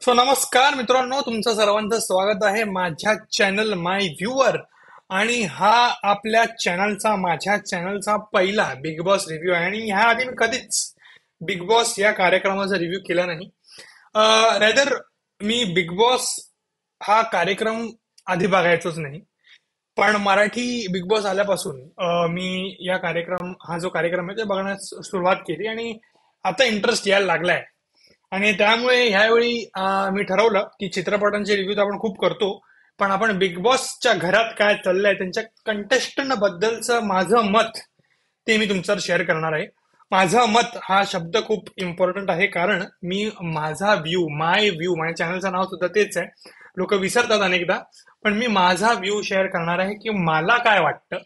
नमस्कार मित्रांनो, तुमचं सर्वांचं स्वागत आहे माझ्या चॅनल माय व्ह्यूअर. आणि हा माझ्या चॅनलचा पहिला बिग बॉस रिव्ह्यू आहे. आणि ह्या आधी मी कधीच बिग बॉस या कार्यक्रमाचा रिव्ह्यू केला नाही. रेदर मी बिग बॉस हा कार्यक्रम आधी बघायचोच नाही. पण मराठी बिग बॉस आल्यापासून मी हा जो कार्यक्रम आहे ते बघण्यास सुरुवात केली आणि आता इंटरेस्ट यायला लागलाय. आणि त्यामुळे ह्यावेळी मी ठरवलं की चित्रपटांचे रिव्ह्यू तर आपण खूप करतो, पण आपण बिग बॉसच्या घरात काय चाललंय त्यांच्या कंटेस्टंट बद्दलचं माझं मत ते मी तुमच्यावर शेअर करणार आहे. माझं मत हा शब्द खूप इम्पॉर्टंट आहे, कारण मी माझा व्ह्यू माझ्या चॅनलचं नाव सुद्धा तेच आहे. लोक विसरतात अनेकदा, पण मी माझा व्ह्यू शेअर करणार आहे की मला काय वाटतं.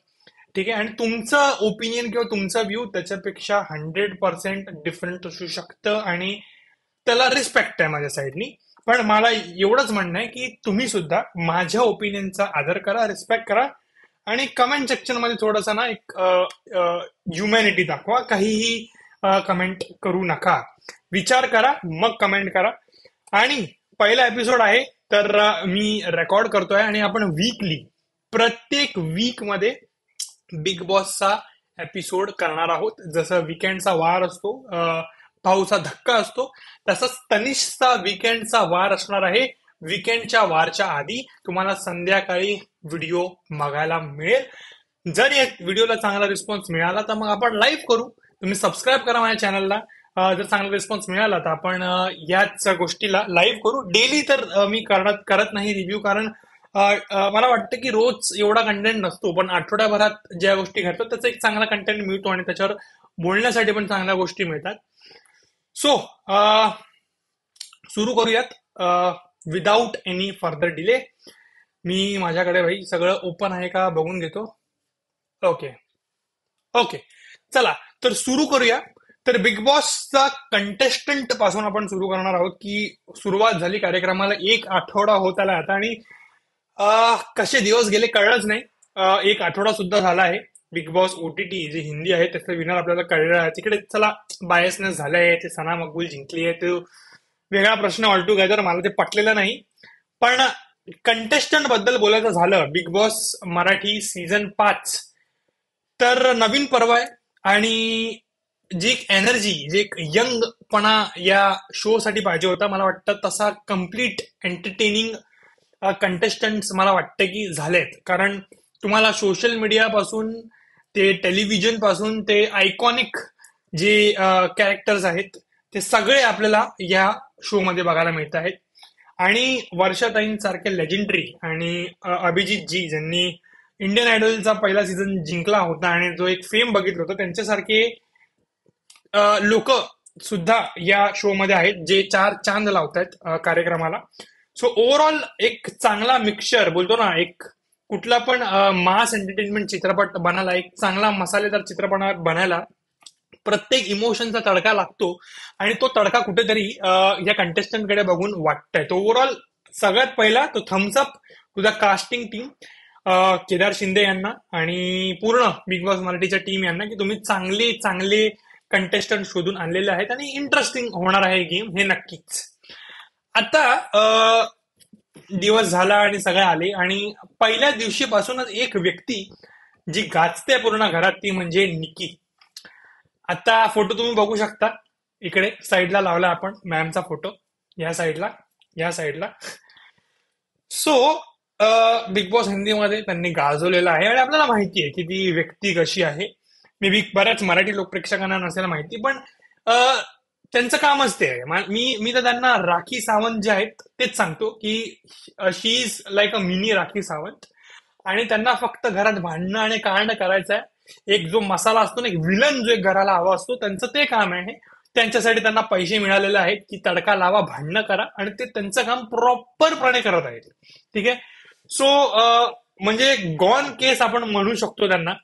ठीक आहे, आणि तुमचं ओपिनियन किंवा तुमचा व्ह्यू त्याच्यापेक्षा 100% डिफरंट असू शकतं, आणि त्याला रिस्पेक्ट आहे माझ्या साईडनी. पण मला एवढंच म्हणणं आहे की तुम्ही सुद्धा माझ्या ओपिनियनचा आदर करा, रिस्पेक्ट करा, आणि कमेंट सेक्शन मध्ये थोडासा ना एक ह्युमॅनिटी दाखवा. काहीही कमेंट करू नका, विचार करा मग कमेंट करा. आणि पहिला एपिसोड आहे, तर मी रेकॉर्ड करतोय आणि आपण प्रत्येक वीक मध्ये बिग बॉसचा एपिसोड करणार आहोत. जसं विकेंडचा वार असतो, पाऊसा धक्का असतो, तसंच तनिषचा विकेंडचा वार असणार आहे. विकेंडच्या वारच्या आधी तुम्हाला संध्याकाळी व्हिडिओ बघायला मिळेल. जर या व्हिडिओला चांगला रिस्पॉन्स मिळाला तर मग आपण लाईव्ह करू. तुम्ही सबस्क्राईब करा माझ्या चॅनलला. जर चांगला रिस्पॉन्स मिळाला तर आपण याच गोष्टीला लाईव्ह करू. डेली तर मी करत नाही रिव्ह्यू, कारण मला वाटतं की रोज एवढा कंटेंट नसतो, पण आठवड्याभरात ज्या गोष्टी घडतात त्याचा एक चांगला कंटेंट मिळतो आणि त्याच्यावर बोलण्यासाठी पण चांगल्या गोष्टी मिळतात. सो सुरू करूयात विदाऊट एनी फर्दर डिले. मी माझ्याकडे भाई सगळं ओपन आहे का बघून घेतो. ओके ओके, चला तर सुरू करूया. तर बिग बॉसचा कंटेस्टंट पासून आपण सुरू करणार आहोत. की सुरुवात झाली कार्यक्रमाला, एक आठवडा होत आला आता, आणि कसे दिवस गेले कळलंच नाही. एक आठवडा सुद्धा झाला आहे. बिग बॉस ओटीटी जे हिंदी आहे त्याचं विनर आपल्याला कळलं आहे. तिकडे चला बायसनेस झालंय, ते सना मकबूल जिंकली आहे, तो वेगळा प्रश्न ऑल टुगेदर, मला ते पटलेलं नाही. पण कंटेस्टंट बद्दल बोलायचं झालं, बिग बॉस मराठी सीझन 5 तर नवीन पर्व आहे. आणि जी एक एनर्जी, जे एक यंगपणा या शो साठी पाहिजे होता, मला वाटतं तसा कम्प्लीट एंटरटेनिंग कंटेस्टंट्स मला वाटतं की झालेत. कारण तुम्हाला सोशल मीडिया पासून ते टेलिव्हिजन पासून ते आयकॉनिक जे कॅरेक्टर्स आहेत ते सगळे आपल्याला या शो मध्ये बघायला मिळत आहेत. आणि वर्षाताईंसारखे लेजेंडरी आणि अभिजित जी, ज्यांनी इंडियन आयडलचा पहिला सीझन जिंकला होता आणि जो एक फेम बघितलं होतं, त्यांच्यासारखे लोक सुद्धा या शो मध्ये आहेत, जे चार चांद लावतायत कार्यक्रमाला. सो ओव्हरऑल एक चांगला मिक्सचर बोलतो ना, एक कुठला पण मास एंटरटेनमेंट चित्रपट बनायला, एक चांगला मसालेदार चित्रपट बनायला प्रत्येक इमोशनचा तडका लागतो. आणि तो तडका कुठेतरी या कंटेस्टंटकडे बघून वाटतंय. तो ओव्हरऑल सगळ्यात पहिला तो thumbs up to the casting team, Kedar Shinde यांना आणि पूर्ण बिग बॉस मराठीच्या टीम यांना, की तुम्ही चांगले चांगले कंटेस्टंट शोधून आणलेले आहेत आणि इंटरेस्टिंग होणार आहे गेम, हे नक्कीच. आता दिवस झाला आणि सगळे आले, आणि पहिल्या दिवशीपासूनच एक व्यक्ती जी गाजते पूर्ण घरात, ती म्हणजे निकी. आता फोटो तुम्ही बघू शकता, इकडे साईडला लावला आपण मॅमचा फोटो, या साईडला. सो बिग बॉस हिंदीमध्ये त्यांनी गाजवलेला आहे आणि आपल्याला माहिती आहे की ती व्यक्ती कशी आहे. मे बी बऱ्याच मराठी लोक प्रेक्षकांना नसेल माहिती, पण त्यांचं कामच ते आहे. मी तर त्यांना राखी सावंत जे आहेत तेच सांगतो की she is like a mini Rakhi Sawant. आणि त्यांना फक्त घरात भांडणं आणि कांड करायचं आहे. एक जो मसाला असतो ना, एक विलन जो एक घराला हवा असतो, त्यांचं ते काम आहे. त्यांच्यासाठी त्यांना पैसे मिळालेले आहेत की तडका लावा, भांडणं करा, आणि ते त्यांचं काम प्रॉपरपणे करत आहेत. ठीक आहे. सो म्हणजे गॉन केस आपण म्हणू शकतो त्यांना.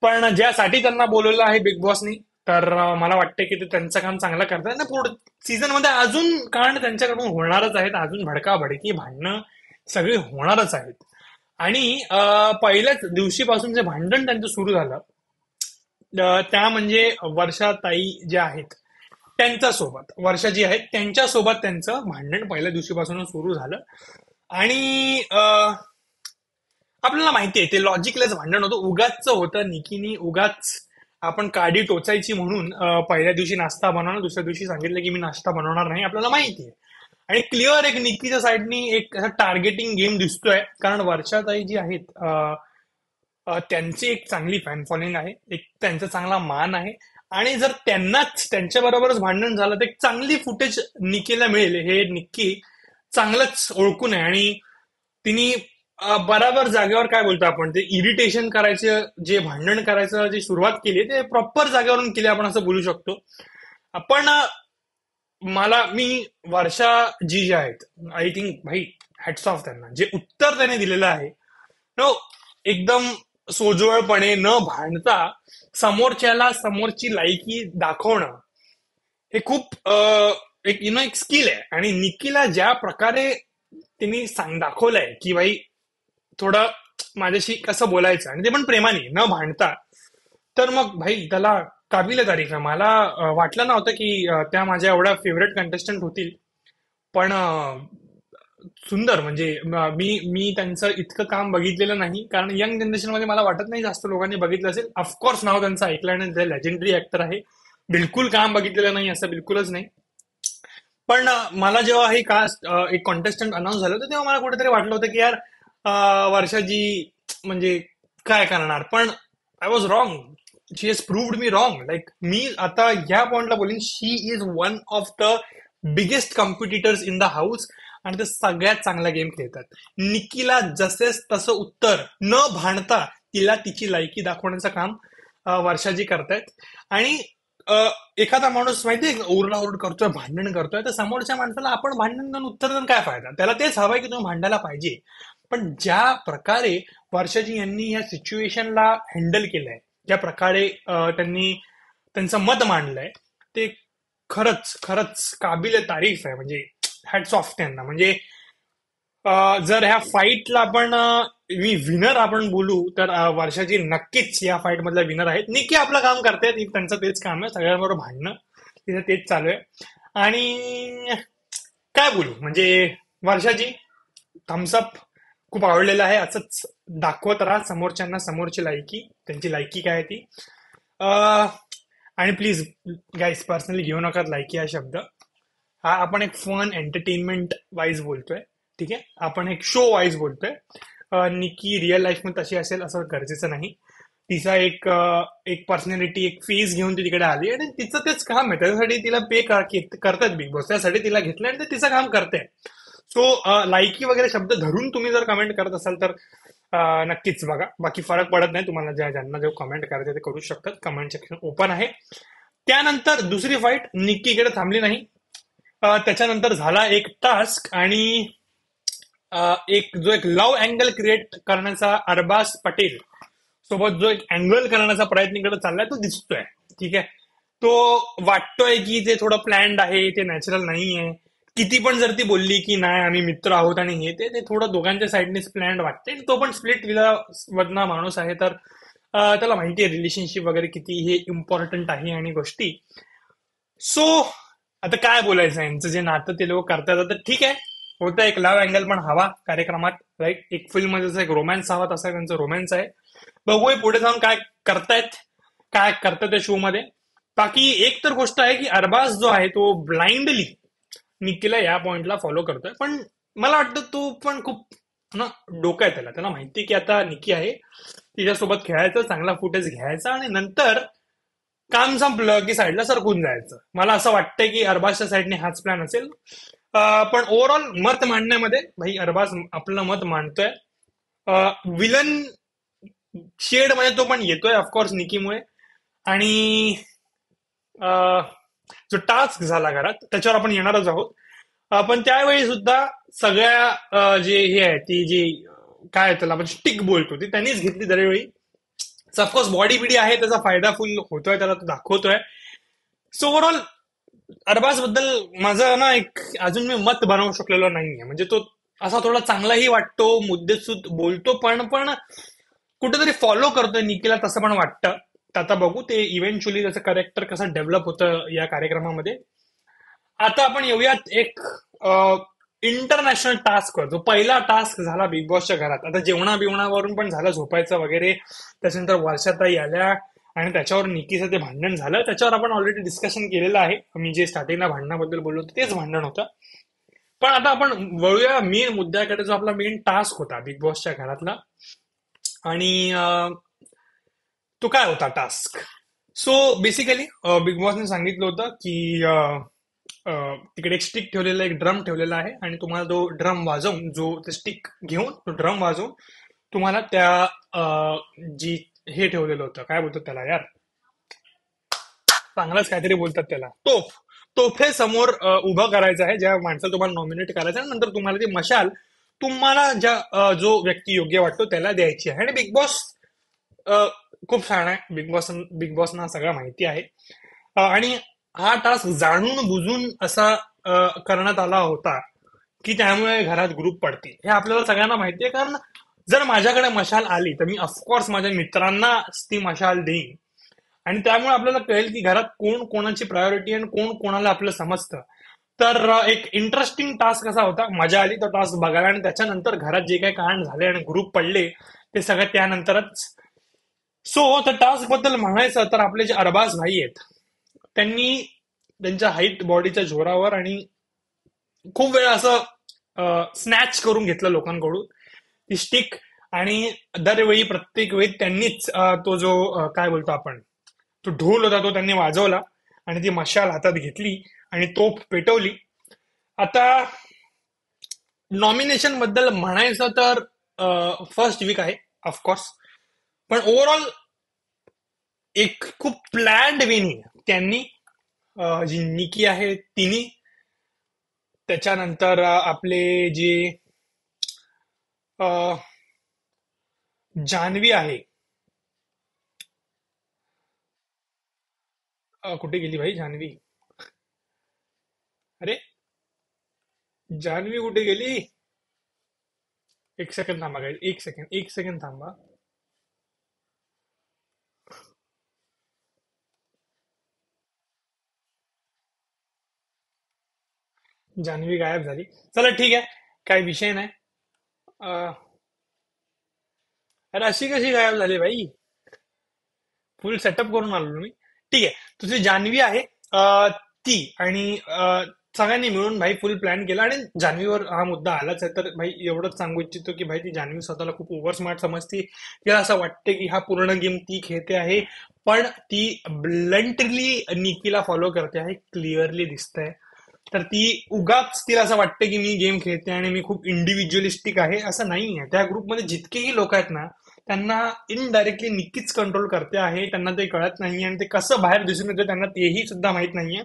पण ज्यासाठी त्यांना बोलवलं आहे बिग बॉसनी, तर मला वाटतं की ते त्यांचं काम चांगलं करतात. ना पुढे सीझन मध्ये अजून कारण त्यांच्याकडून होणारच आहेत, अजून भडकाभडकी भांडणं सगळी होणारच आहेत. आणि पहिल्याच दिवशीपासून जे भांडण त्यांचं सुरू झालं, त्या म्हणजे वर्षाताई ज्या आहेत त्यांच्यासोबत वर्षा जी आहेत त्यांच्यासोबत त्यांचं भांडण पहिल्या दिवशीपासून सुरू झालं. आणि आपल्याला माहितीये ते लॉजिकलेस भांडण होतं, उगाच होतं. निकीनी उगाच आपण काडी टोचायची म्हणून पहिल्या दिवशी नाश्ता बनवणार, दुसऱ्या दिवशी सांगितलं की मी नाश्ता बनवणार नाही. आपल्याला माहितीये. आणि क्लिअर एक निकीच्या साईडनी एक टार्गेटिंग गेम दिसतोय. कारण वर्षाताई जी आहेत त्यांची एक चांगली फॅन फॉलोइंग आहे, एक त्यांचा चांगला मान आहे. आणि जर त्यांनाच त्यांच्या बरोबरच भांडण झालं तर एक चांगली फुटेज निकीला मिळेल, हे निक्की चांगलंच ओळखून आहे. आणि तिने बराबर जागेवर काय बोलतो आपण ते इरिटेशन करायचं, जे भांडण करायचं जी सुरुवात केली ते प्रॉपर जागेवरून केली आपण असं बोलू शकतो. पण मी वर्षा जी जे आहेत, आय थिंक भाई हॅट्स ऑफ त्यांना, जे उत्तर त्याने दिलेलं आहे नो, एकदम सोजवळपणे न भांडता समोरच्याला समोरची लायकी दाखवणं, हे खूप एक एक स्किल आहे. आणि निकीला ज्या प्रकारे तिने दाखवलंय की भाई थोडं माझ्याशी कसं बोलायचं, आणि ते पण प्रेमाने न भांडता, तर मग भाई त्याला काबिल तारीफ आहे. मला वाटलं नव्हतं की त्या माझ्या एवढ्या फेवरेट कंटेस्टंट होतील. पण सुंदर म्हणजे मी मी त्यांचं इतकं काम बघितलेलं नाही, कारण यंग जनरेशन मध्ये मला वाटत नाही जास्त लोकांनी बघितलं असेल. ऑफकोर्स नाव त्यांचं ऐकलं आणि ते लेजेंडरी ऍक्टर आहे. बिलकुल काम बघितलेलं नाही असं बिलकुलच नाही. पण मला जेव्हा हे कास्ट एक कॉन्टेस्टंट अनाऊन्स झालं होतं तेव्हा मला कुठेतरी वाटलं होतं की यार वर्षाजी म्हणजे काय करणार. पण I was wrong. She has proved me wrong. Like मी आता ह्या पॉइंटला बोलीन, she is one of the biggest competitors in the house. आणि ते सगळ्यात चांगला गेम खेळतात. निकीला जसेच तसं उत्तर न भांडता तिला तिची लायकी दाखवण्याचं काम वर्षाजी करतायत. आणि एखादा माणूस माहितीये ओरडाओरड करतोय, भांडण करतोय, तर समोरच्या माणसाला आपण भांडण देऊन उत्तर देऊन काय फायदा. त्याला तेच हवंय की तुम्ही भांडायला पाहिजे. पण ज्या प्रकारे वर्षाजी यांनी या सिच्युएशनला हँडल केलंय, ज्या प्रकारे त्यांनी त्यांचं मत मांडलंय, ते खरंच खरंच काबिल तारीफ आहे. म्हणजे हॅट्स ऑफ त्यांना. म्हणजे जर ह्या फाईटला आपण मी विनर आपण बोलू तर वर्षाची नक्कीच या फाईट मधला विनर आहेत. निकी आपलं काम करतायत, त्यांचं तेच काम आहे, सगळ्यांबरोबर भांडणं, तिथं तेच चालू आहे. आणि काय बोलू म्हणजे वर्षाजी थम्सअप, खूप आवडलेलं आहे. असंच दाखवत राहा समोरच्यांना समोरची लायकी, त्यांची लायकी काय आहे ती. आणि प्लीज गाईज पर्सनली घेऊ नका लायकी हा शब्द. हा आपण एक फन एंटरटेनमेंट वाईज बोलतोय, ठीक आहे. आपण एक शो वाईज बोलतोय. निकी रिअल लाईफ मध्ये तशी असेल असं गरजेचं नाही. तिचा एक पर्सनॅलिटी, एक फेस घेऊन ती तिकडे आली आणि तिचं तेच काम आहे. त्याच्यासाठी तिला पे करतात बिग बॉस, त्यासाठी तिला घेतलं आणि ते तिचं काम करते. सो लायकी वगैरे शब्द धरून तुम्ही जर कमेंट करत असाल तर नक्कीच बघा. बाकी फरक पडत नाही तुम्हाला, ज्यांना जे कमेंट करायचे ते करू शकतात. कमेंट सेक्शन ओपन आहे. त्यानंतर दुसरी फाईट निक्कीकडे थांबली नाही. त्याच्यानंतर झाला एक टास्क आणि एक लव्ह अँगल क्रिएट करण्याचा अरबाज पटेल सोबत जो एक अँगल करण्याचा प्रयत्न इकडे चाललाय तो दिसतोय, ठीक आहे. तो वाटतोय की ते थोडं प्लॅन्ड आहे, ते नॅचरल नाहीये. किती पण जर ती बोलली की नाही आम्ही मित्र आहोत आणि हे ते थोडं दोघांच्या साईडनेच प्लॅन्ड वाटते. तो पण स्प्लिट वरना माणूस आहे, तर त्याला माहिती आहे रिलेशनशिप वगैरे किती हे इम्पॉर्टंट आहे आणि गोष्टी. सो आता काय बोलायचं, यांचं जे नातं ते लोक करतात तर ठीक आहे, होतं. एक लव्ह अँगल पण हवा कार्यक्रमात, राईट. एक फिल्म मध्ये जसं एक रोमॅन्स हवा तसा त्यांचं रोमॅन्स आहे. बघूया पुढे जाऊन काय करतायत त्या शो मध्ये. बाकी एक तर गोष्ट आहे की अरबाज जो आहे तो ब्लाइंडली निकीला या पॉइंटला फॉलो करतोय. पण मला वाटतं तो पण खूप ना डोकं आहे त्याला माहिती की आता निकी आहे, तिच्यासोबत खेळायचं, चांगला फुटेज घ्यायचा आणि नंतर काम संपलं की साईडला सरकून जायचं. मला असं वाटतंय की अरबाजच्या साईडने हाच प्लॅन असेल. पण ओव्हरऑल मत मांडण्यामध्ये भाई अरबाज आपलं मत मांडतोय. विलन शेड मध्ये तो पण येतोय ऑफकोर्स निकीमुळे. आणि जो टास्क झाला घरात त्याच्यावर आपण येणारच आहोत. पण त्यावेळी सुद्धा सगळ्या जे हे आहे ती जी काय त्याला आपण स्टिक बोलतो ती त्यांनीच घेतली दरवेळी. ऑफकोर्स बॉडी बिडी आहे, त्याचा फायदा फुल होतोय, त्याला तो दाखवतोय. सो ओव्हरऑल अरबाज बद्दल माझं ना एक अजून मी मत बनवू शकलेलो नाहीये. म्हणजे तो असा थोडा चांगलाही वाटतो, मुद्देसूद बोलतो, पण कुठेतरी फॉलो करतोय निकीला, तसं पण वाटतं. आता बघू ते इव्हेंच्युअली त्याचं कॅरेक्टर कसं डेव्हलप होतं या कार्यक्रमामध्ये. आता आपण येऊयात एक इंटरनॅशनल टास्क वर. जो पहिला टास्क झाला बिग बॉसच्या घरात, आता जेवणा बिवणावरून पण झालं, झोपायचं वगैरे. त्याच्यानंतर वर्षाताई आल्या आणि त्याच्यावर निकीचं ते भांडण झालं. त्याच्यावर आपण ऑलरेडी डिस्कशन केलेलं आहे. मी जे स्टार्टिंगला भांडणाबद्दल बोललो होतो तेच भांडण होतं. पण आता आपण वळूया मेन मुद्द्याकडे, जो आपला मेन टास्क होता बिग बॉसच्या घरातला. आणि तो काय होता टास्क? सो बेसिकली बिग बॉसने सांगितलं होतं की तिकडे एक स्टिक ठेवलेला, एक ड्रम ठेवलेला आहे, आणि तुम्हाला तो ड्रम वाजवून, जो ते स्टिक घेऊन तो ड्रम वाजवून तुम्हाला त्या जी हे ठेवलेलं होतं, काय बोलतात त्याला यार, चांगलंच काहीतरी बोलतात त्याला, तोफ. तोफे समोर उभं करायचं आहे, ज्या माणसाला तुम्हाला नॉमिनेट करायचं आहे. नंतर तुम्हाला ती मशाल तुम्हाला जो व्यक्ती योग्य वाटतो त्याला द्यायची आहे. आणि बिग बॉस खूप छान आहे. बिग बॉसना सगळं माहिती आहे. आणि हा टास्क जाणून बुजून असा करण्यात आला होता की त्यामुळे घरात ग्रुप पडतील, हे आपल्याला सगळ्यांना माहिती आहे. कारण जर माझ्याकडे मशाल आली तर मी ऑफकोर्स माझ्या मित्रांना ती मशाल देईन. आणि त्यामुळे आपल्याला कळेल की घरात कोण कोणाची प्रायोरिटी आणि कोण कोणाला आपलं समजतं. तर एक इंटरेस्टिंग टास्क असा होता. मजा आली तो टास्क बघायला. आणि त्याच्यानंतर घरात जे काही कांड झाले आणि ग्रुप पडले ते सगळं त्यानंतरच. सो त्या टास्क बद्दल म्हणायचं तर आपले जे अरबाज भाई आहेत, त्यांनी त्यांच्या हाईट बॉडीच्या जोरावर आणि खूप वेळा असं स्नॅच करून घेतलं लोकांकडून ती स्टिक. आणि दरवेळी, प्रत्येक वेळी त्यांनीच तो जो काय बोलतो आपण, तो ढोल होता तो त्यांनी वाजवला आणि ती मशाल हातात घेतली आणि तोफ पेटवली. आता नॉमिनेशन बद्दल म्हणायचं तर फर्स्ट वीक आहे ऑफकोर्स. पण ओव्हरऑल एक खूप प्लॅन्ड वेनी त्यांनी, जी निकी आहे तिने, त्याच्यानंतर आपले जे अ, जान्हवी आहे. कुठे गेली भाई जान्हवी? अरे, जान्हवी कुठे गेली? एक सेकंड थांबा काय, एक सेकंड थांबा. जान्हवी गायब झाली. चला ठीक आहे, काही विषय नाही. अ, अरे अशी कशी गायब झाली भाई? फुल सेटअप करून आलो मी. ठीक आहे. तुझी जान्हवी आहे, ती आणि सगळ्यांनी मिळून भाई फुल प्लॅन केला. आणि जान्हवीवर हा मुद्दा आलाच आहे, तर भाई एवढंच सांगू इच्छितो की भाई ती जान्हवी स्वतःला खूप ओव्हर स्मार्ट समजते. तिला असं वाटते की हा पूर्ण गेम ती खेळते आहे. पण ती ब्लंटली निकीला फॉलो करते आहे, क्लिअरली दिसतंय. तर ती उगाच तिला असं वाटतं की मी गेम खेळते आणि मी खूप इंडिव्हिज्युअलिस्टिक आहे, असं नाहीये. त्या ग्रुपमध्ये जितकेही लोक आहेत ना, त्यांना इनडायरेक्टली नक्कीच कंट्रोल करते आहे. त्यांना ते कळत नाहीये आणि ते कसं बाहेर दिसून येतं त्यांना तेही सुद्धा माहित नाहीये.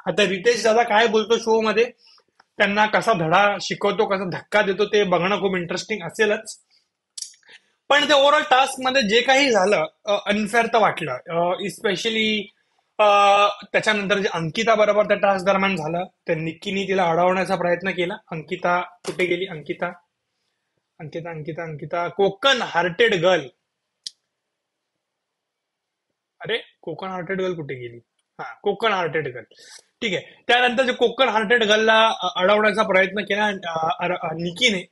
आता रितेश दादा काय बोलतो शो मध्ये, त्यांना कसा धडा शिकवतो, कसा धक्का देतो, ते बघणं खूप इंटरेस्टिंग असेलच. पण ते ओव्हरऑल टास्क मध्ये जे काही झालं, अनफेअर तर वाटलं. इस्पेशली त्याच्यानंतर जे अंकिता बरोबर त्या टास्क दरम्यान झालं, त्या निक्कीने तिला अडवण्याचा प्रयत्न केला. अंकिता कुठे गेली? Ankita, Ankita, Ankita, Ankita, Konkan hearted girl. अरे, कोकण हार्टेड गर्ल कुठे गेली? हा, कोकण हार्टेड गर्ल. ठीक आहे. त्यानंतर जे कोकण हार्टेड गर्लला अडवण्याचा प्रयत्न केला निकीने,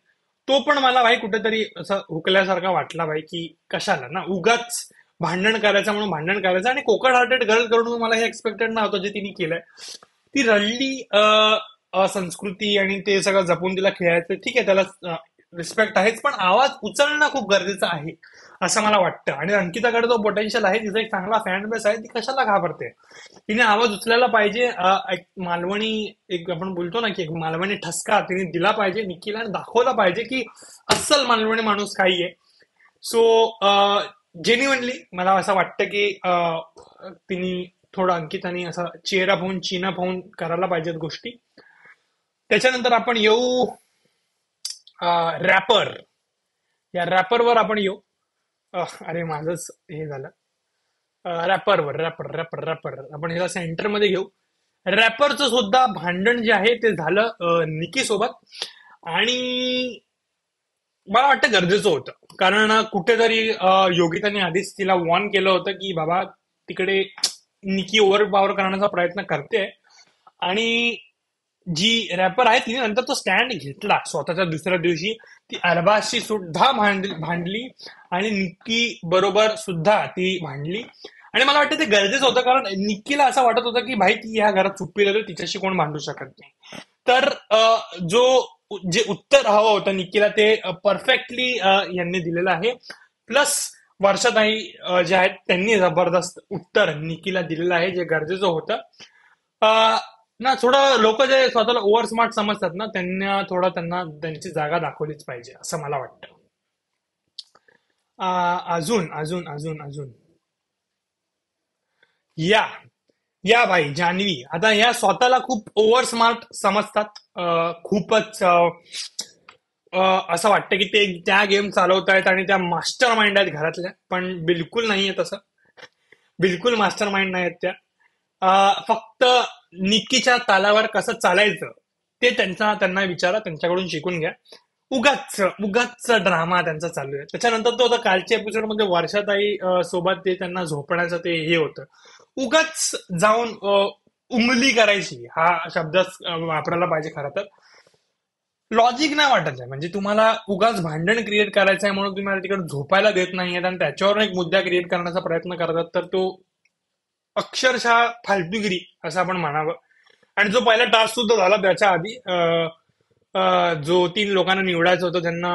तो पण मला भाई कुठेतरी असं हुकल्यासारखा वाटला भाई, की कशाला ना उगाच भांडण करायचं म्हणून भांडण करायचं. आणि कोकण हार्टेड गर्ल कडून मला हे एक्सपेक्टेड नव्हतं जे तिने केलंय. ती रडली, संस्कृती आणि ते सगळं जपून तिला खेळायचं, ठीक आहे, त्याला रिस्पेक्ट आहेच. पण आवाज उचलणं खूप गरजेचं आहे असं मला वाटतं. आणि अंकिताकडे तो पोटेन्शियल आहे, तिचा एक चांगला फॅन बेस आहे, ती कशाला घाबरते? तिने आवाज उचलायला पाहिजे. एक मालवणी, एक आपण बोलतो ना की एक मालवणी ठसका तिने दिला पाहिजे निकीला, आणि दाखवलं पाहिजे की अस्सल मालवणी माणूस काही आहे. सो जेन्युअनली मला असं वाटतं की तिने थोडं अंकिताने असं चेहरा पाहून, चिना पाहून करायला पाहिजेत गोष्टी. त्याच्यानंतर आपण येऊ रॅपर. या रॅपरवर आपण येऊ. अरे माझंच हे झालं. रॅपरवर, रॅपर आपण ह्याला सेंटरमध्ये घेऊ. रॅपरचं सुद्धा भांडण जे आहे ते झालं निकी सोबत. आणि मला वाटतं गरजेचं होतं. कारण कुठेतरी योगिताने आधीच तिला वॉर्न केलं होतं की बाबा, तिकडे निकी ओव्हर पॉवर करण्याचा प्रयत्न करते. आणि जी रॅपर आहे तिने नंतर तो स्टँड घेतला स्वतःच्या दुसऱ्या दिवशी. ती अरबाजशी सुद्धा भांडली आणि निक्की बरोबर सुद्धा ती भांडली. आणि मला वाटतं ते गरजेचं होतं, कारण निक्कीला असं वाटत होतं की भाई ती ह्या घरात चुप्पी तर तिच्याशी कोण भांडू शकत नाही. तर जो जे उत्तर हवं होतं निक्कीला ते परफेक्टली यांनी दिलेलं आहे. प्लस वर्षाताई जे आहेत त्यांनी जबरदस्त उत्तर निक्कीला दिलेलं आहे, जे गरजेचं होतं. अ, ना थोडं लोक जे स्वतःला ओव्हर स्मार्ट समजतात ना, त्यांना त्यांची जागा दाखवलीच पाहिजे असं मला वाटतं. अजून अजून अजून अजून या या भाई जान्हवी, आता या स्वतःला खूप ओव्हर स्मार्ट समजतात. खूपच असं वाटतं की ते त्या गेम चालवतायत आणि त्या मास्टर माइंड आहेत घरातल्या, पण बिलकुल नाहीये तसं. बिलकुल मास्टर माइंड नाही आहेत त्या. फक्त निक्कीच्या तालावर कसं चालायचं ते त्यांना विचारा, त्यांच्याकडून शिकून घ्या. उगाच उगाच ड्रामा त्यांचा चालू आहे. त्याच्यानंतर तो आता कालच्या एपिसोड मध्ये वर्षाताई सोबत ते त्यांना झोपण्याचं ते हे होतं. उगाच जाऊन उंगली करायची हा शब्द वापरायला पाहिजे खरं तर. लॉजिक नाही वाटत आहे. म्हणजे तुम्हाला उगाच भांडण क्रिएट करायचं आहे म्हणून तुम्ही तिकडे झोपायला देत नाहीयेत आणि त्याच्यावर एक मुद्दा क्रिएट करण्याचा प्रयत्न करतात, तर तो अक्षरशः फालतूगिरी असं आपण म्हणावं. आणि जो पहिला टास्क सुद्धा झाला त्याच्या आधी जो 3 लोकांना निवडायचं होतं त्यांना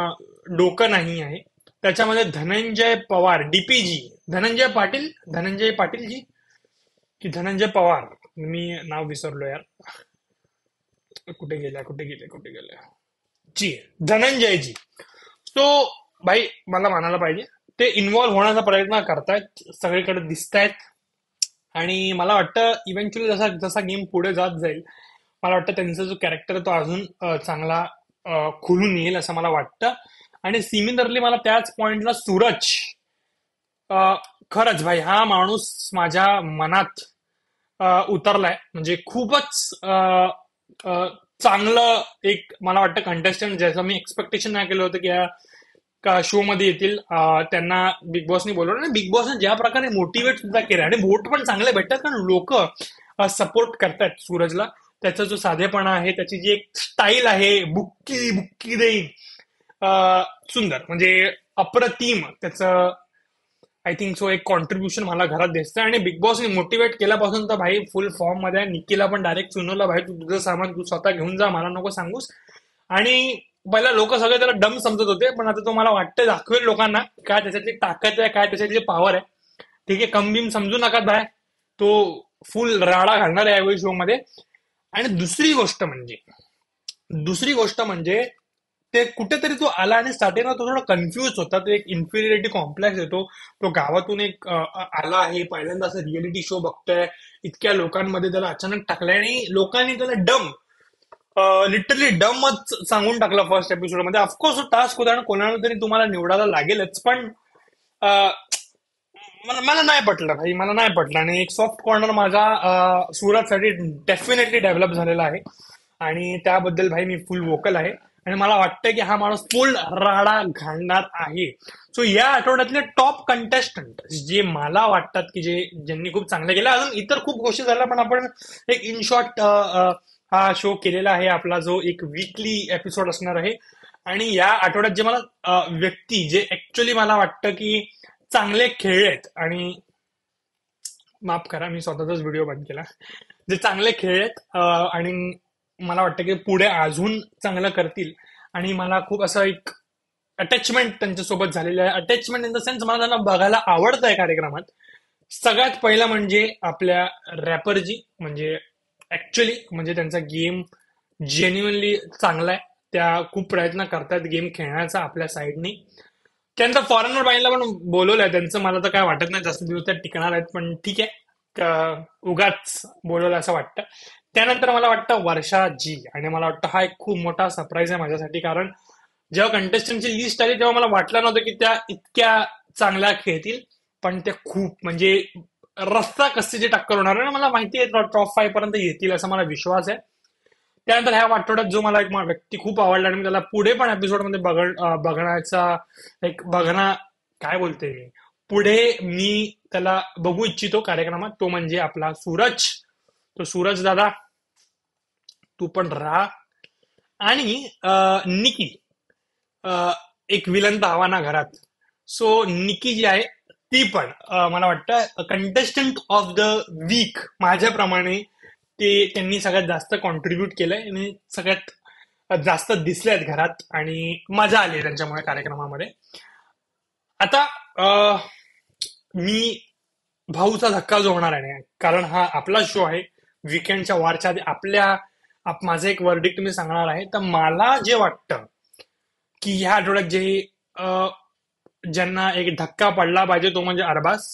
डोकं नाही आहे. त्याच्यामध्ये धनंजय पवार डीपीजी, धनंजय पाटील जी की धनंजय पवार, मी नाव विसरलो यार. कुठे गेल्या जी, धनंजयजी. तो भाई मला म्हणायला पाहिजे ते इन्व्हॉल्व्ह होण्याचा प्रयत्न करतायत, सगळीकडे दिसतायत. आणि मला वाटतं इव्हेंच्युअली जसा जसा गेम पुढे जात जाईल, मला वाटतं त्यांचा जो कॅरेक्टर तो अजून चांगला खुलून येईल असं मला वाटतं. आणि सिमिलरली मला त्याच पॉइंटला सूरज, खरंच भाई हा माणूस माझ्या मनात उतरलाय. म्हणजे खूपच चांगलं एक मला वाटतं कंटेस्टंट, ज्याचं मी एक्सपेक्टेशन नाही केलं होतं की या शो मध्ये येतील. त्यांना बिग बॉसनी बोलवलं आणि बिग बॉसने ज्या प्रकारे मोटिवेट सुद्धा केलं आणि वोट पण चांगले भेटतात, कारण लोक सपोर्ट करतात सूरजला. त्याचा जो साधेपणा आहे, त्याची जी एक स्टाईल आहे, बुक्की बुक्की देईन, सुंदर म्हणजे अप्रतिम त्याचं आय थिंक सो एक कॉन्ट्रीब्युशन मला घरात दिसतं. आणि बिग बॉसने मोटिवेट केल्यापासून तर भाई फुल फॉर्म मध्ये आहे. निक्कीला पण डायरेक्ट सुनवलं, भाई तू तुझं सामान तू स्वतः घेऊन जा, मला नको सांगूस. आणि पहिला लोक सगळे त्याला डम समजत होते, पण आता तो मला वाटतं दाखवेल लोकांना काय त्याच्यातली ताकद आहे, काय त्याच्यातली पॉवर आहे. ठीक आहे, कमबीम समजू नका बाय, तो फुल राडा घालणार आहे यावेळी शो मध्ये. आणि दुसरी गोष्ट म्हणजे ते कुठेतरी तो आला आणि स्टार्टिंगला तो थोडा कन्फ्युज होता. तो एक इन्फिरियरिटी कॉम्प्लेक्स येतो. तो गावातून एक आला आहे, पहिल्यांदा असं रिअलिटी शो बघतोय, इतक्या लोकांमध्ये त्याला अचानक टाकलंय आणि लोकांनी त्याला डम, लिटरली डमच सांगून टाकला फर्स्ट एपिसोड मध्ये. ऑफकोर्स टास्क होता आणि कोणाला तरी तुम्हाला निवडायला लागेलच, पण अं, मला नाही पटलं भाई, मला नाही पटलं. आणि एक सॉफ्ट कॉर्नर माझा सुरतसाठी डेफिनेटली डेव्हलप झालेला आहे आणि त्याबद्दल भाई मी फुल वोकल आहे. आणि मला वाटतं की हा माणूस फुल राडा घालणार आहे. सो या आठवड्यातले टॉप कंटेस्टंट जे मला वाटतात की ज्यांनी खूप चांगलं केलं, अजून इतर खूप गोष्टी झाल्या पण आपण एक इन शॉर्ट हा शो केलेला आहे आपला, जो एक वीकली एपिसोड असणार आहे. आणि या आठवड्यात जे मला व्यक्ती जे ऍक्च्युली मला वाटतं की चांगले खेळलेत, आणि माफ करा मी स्वतःचाच व्हिडिओ बंद केला, जे चांगले खेळलेत आणि मला वाटतं की पुढे अजून चांगलं करतील. आणि मला खूप असं एक अटॅचमेंट त्यांच्यासोबत झालेलं आहे. अटॅचमेंट इन द सेन्स मला त्यांना बघायला आवडतं आहे कार्यक्रमात. सगळ्यात पहिलं म्हणजे आपल्या रॅपरजी, म्हणजे ऍक्च्युली म्हणजे त्यांचा गेम जेन्युअनली चांगला आहे. त्या खूप प्रयत्न करतात गेम खेळण्याचा आपल्या साईडनी. त्यांचं फॉरेनर बाईला पण बोलवलंय, त्यांचं मला तर काय वाटत नाही जास्त दिवस त्या टिकणार आहेत, पण ठीक आहे. उगाच बोलवलं असं वाटतं. त्यानंतर मला वाटतं वर्षा जी, आणि मला वाटतं हा एक खूप मोठा सरप्राईज आहे माझ्यासाठी, कारण जेव्हा कंटेस्टंटची लिस्ट आली तेव्हा मला वाटलं नव्हतं की त्या इतक्या चांगल्या खेळतील. पण त्या खूप म्हणजे रस्ता कस्तीची टक्कर होणार आहे. आणि मला माहिती आहे टॉप 5 पर्यंत येतील असा मला विश्वास आहे. त्यानंतर ह्या आठवड्यात जो मला एक व्यक्ती खूप आवडला आणि मी त्याला पुढे पण एपिसोडमध्ये बघण्याचा एक बघणं, काय बोलते मी, पुढे मी त्याला बघू इच्छितो कार्यक्रमात, तो म्हणजे आपला सूरज. तो सूरज दादा तू पण राहा. आणि निकी, अ, एक विलन तर हवा ना घरात. सो निकी जी आहे ती पण मला वाटतं कंटेस्टंट ऑफ द वीक माझ्याप्रमाणे ते त्यांनी सगळ्यात जास्त कॉन्ट्रीब्युट केलंय आणि सगळ्यात जास्त दिसल्यात घरात आणि मजा आली त्यांच्यामुळे कार्यक्रमामध्ये. आता मी भाऊचा धक्का जो होणार आहे, कारण हा आपला शो आहे, विकेंडच्या वारच्या आधी माझं एक वर्डिक्ट मी सांगणार आहे. तर मला जे वाटतं की ह्या आठवड्यात जे अ, ज्यांना एक धक्का पडला पाहिजे तो म्हणजे अरबाज.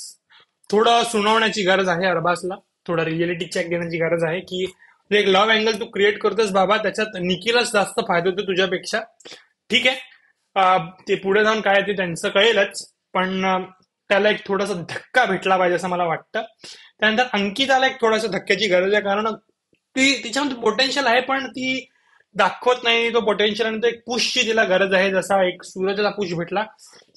थोडं सुनावण्याची गरज आहे अरबाजला, थोडं रिअलिटी चेक घेण्याची गरज आहे की जो एक लव्ह अँगल तू क्रिएट करतोस बाबा, त्याच्यात निकीलाच जास्त फायदा होतो तुझ्यापेक्षा. ठीक आहे, ते पुढे जाऊन काय ते त्यांचं कळेलच, पण त्याला एक थोडासा धक्का भेटला पाहिजे असं मला वाटतं. त्यानंतर अंकिताला एक थोडासा धक्क्याची गरज आहे, कारण ती तिच्यामध्ये पोटेन्शियल आहे पण ती दाखवत नाही तो पोटेन्शियल, आणि तो एक पुशची तिला गरज आहे, जसा एक सूरजला पुश भेटला.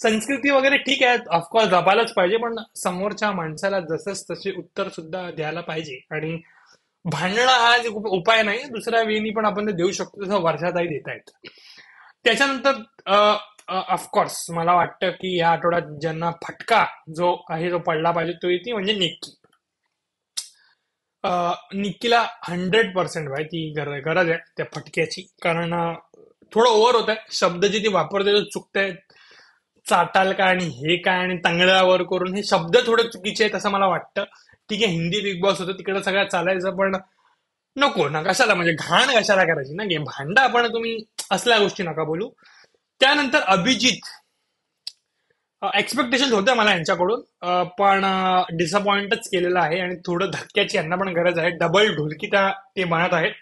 संस्कृती वगैरे ठीक आहे, ऑफकोर्स जपायलाच पाहिजे, पण समोरच्या माणसाला जसंच तसे उत्तर सुद्धा द्यायला पाहिजे. आणि भांडणं हा एक उपाय नाही, दुसऱ्या वेळी पण आपण ते देऊ शकतो, जसं वर्षाताई देत आहेत. त्याच्यानंतर ऑफकोर्स मला वाटतं की या आठवड्यात ज्यांना फटका जो आहे जो पडला पाहिजे तो येते म्हणजे निक्की. निक्कीला 100% भाई ती गरज आहे त्या फटक्याची, कारण थोडं ओव्हर होत आहे, शब्द जे ती वापरते ते चुकतायत. चाटाल का आणि हे काय आणि तंगड्यावर करून, हे शब्द थोडे चुकीचे आहेत असं मला वाटतं. ठीक आहे, हिंदी बिग बॉस होतं तिकडे सगळ्यात चालायचं, पण नको ना, कशाला म्हणजे घाण कशाला करायची ना गेम, भांडा आपण तुम्ही, असल्या गोष्टी नका बोलू. त्यानंतर अभिजित, एक्सपेक्टेशन होत्या मला यांच्याकडून, पण डिसअपॉइंटच केलेलं आहे आणि थोडं धक्क्याची यांना पण गरज आहे. डबल ढोलकी ते बनत आहेत.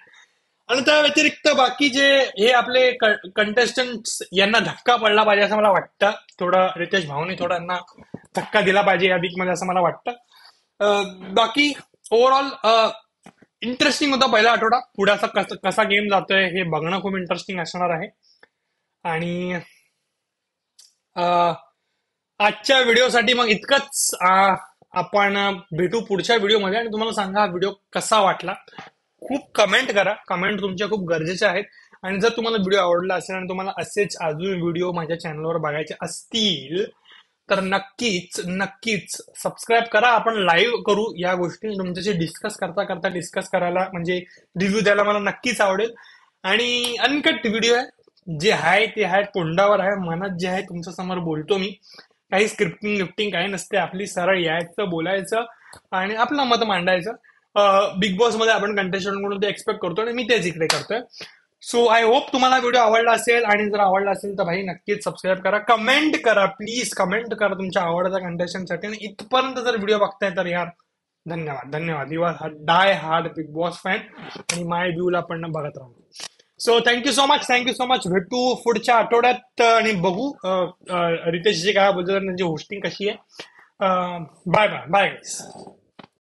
आणि त्या व्यतिरिक्त बाकी जे हे आपले कंटेस्टंट यांना धक्का पडला पाहिजे असं मला वाटतं. थोडं रितेश भाऊनी थोडा यांना धक्का दिला पाहिजे या वीक मध्ये असं मला वाटतं. बाकी ओव्हरऑल इंटरेस्टिंग होता पहिला आठवडा. पुढे असा कसा गेम जातोय हे बघणं खूप इंटरेस्टिंग असणार आहे. आणि आजच्या व्हिडिओसाठी मग इतकंच. आपण भेटू पुढच्या व्हिडिओमध्ये आणि तुम्हाला सांगा हा व्हिडिओ कसा वाटला. खूप कमेंट करा, कमेंट तुमच्या खूप गरजेच्या आहेत. आणि जर तुम्हाला व्हिडिओ आवडला असेल आणि तुम्हाला असेच अजून व्हिडिओ माझ्या चॅनलवर बघायचे असतील तर नक्कीच नक्कीच सबस्क्राईब करा. आपण लाईव्ह करू या गोष्टी, तुमच्याशी डिस्कस करता करता डिस्कस करायला म्हणजे रिव्ह्यू द्यायला मला नक्कीच आवडेल. आणि अनकट व्हिडिओ आहे, जे आहे ते आहे, तोंडावर आहे, मनात जे आहे तुमच्या समोर बोलतो मी. काही स्क्रिप्टिंग गिफ्टिंग काही नसते, आपली सरळ यायचं बोलायचं आणि आपलं मत मांडायचं. बिग बॉस मध्ये आपण कंटेस्टंट म्हणून ते एक्सपेक्ट करतो आणि मी तेच इकडे करतोय. सो आय होप तुम्हाला व्हिडिओ आवडला असेल, आणि जर आवडला असेल तर भाई नक्कीच सबस्क्राईब करा, कमेंट करा, प्लीज कमेंट करा तुमच्या आवडत्या कंटेस्टंटसाठी. आणि इथपर्यंत जर व्हिडिओ बघताय तर यार धन्यवाद धन्यवाद. You are die hard Bigg Boss fan आणि माय व्ह्यूला पण बघत राहू. So thank you so much, thank you so much. भेटू पुढच्या आठवड्यात आणि बघू रितेश जे काय बोलतात त्यांची होस्टिंग कशी आहे. Bye bye bye.